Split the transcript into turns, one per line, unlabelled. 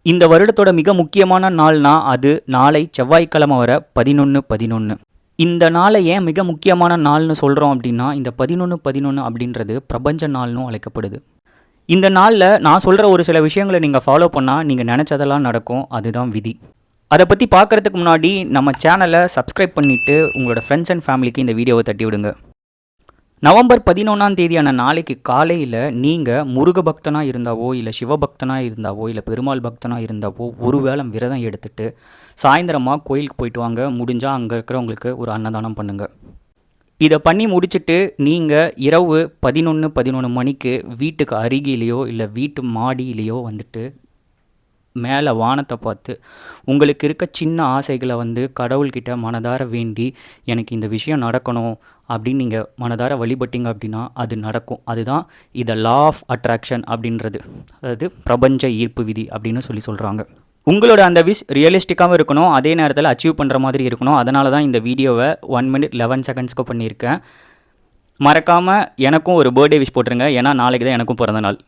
இந்த வருடத்தோட மிக முக்கியமான நாள்னா அது நாளை செவ்வாய்க்கிழமை வர 11/11. இந்த நாளை ஏன் மிக முக்கியமான நாள்னு சொல்கிறோம் அப்படின்னா, இந்த 11/11 அப்படின்றது பிரபஞ்ச நாள்னு அழைக்கப்படுது. இந்த நாளில் நான் சொல்கிற ஒரு சில விஷயங்களை நீங்கள் ஃபாலோ பண்ணால் நீங்கள் நினச்சதெல்லாம் நடக்கும். அதுதான் விதி. அதை பற்றி பார்க்குறதுக்கு முன்னாடி நம்ம சேனலை சப்ஸ்கிரைப் பண்ணிவிட்டு உங்களோட ஃப்ரெண்ட்ஸ் அண்ட் ஃபேமிலிக்கு இந்த வீடியோவை தட்டி விடுங்க. நவம்பர் 11 நாளைக்கு காலையில் நீங்கள் முருக பக்தனாக இருந்தாவோ இல்லை சிவபக்தனாக இருந்தாவோ இல்லை பெருமாள் பக்தனாக இருந்தாவோ ஒரு வேளை விரதம் எடுத்துட்டு சாயந்தரமாக கோயிலுக்கு போயிட்டு வாங்க. முடிஞ்சால் அங்கே இருக்கிறவங்களுக்கு ஒரு அன்னதானம் பண்ணுங்கள். இதை பண்ணி முடிச்சுட்டு நீங்கள் இரவு 11 மணிக்கு வீட்டுக்கு அருகிலேயோ இல்லை வீட்டு மாடியிலேயோ வந்துட்டு மேலே வானத்தை பார்த்து உங்களுக்கு இருக்க சின்ன ஆசைகளை கடவுள்கிட்ட மனதார வேண்டி எனக்கு இந்த விஷயம் நடக்கணும் அப்படின்னு நீங்கள் மனதார வழிபட்டீங்க அப்படின்னா அது நடக்கும். அதுதான் இதை லா ஆஃப் அட்ராக்ஷன் அப்படின்றது, அதாவது பிரபஞ்ச ஈர்ப்பு விதி அப்படின்னு சொல்கிறாங்க. உங்களோட அந்த விஷ் ரியலிஸ்டிக்காகவும் இருக்கணும், அதே நேரத்தில் அச்சீவ் பண்ணுற மாதிரி இருக்கணும். அதனால தான் இந்த வீடியோவை 1 minute 11 seconds பண்ணியிருக்கேன். மறக்காமல் எனக்கும் ஒரு பர்த்டே விஷ் போட்டுருங்க, ஏன்னா நாளைக்கு தான் எனக்கும் பிறந்த நாள்.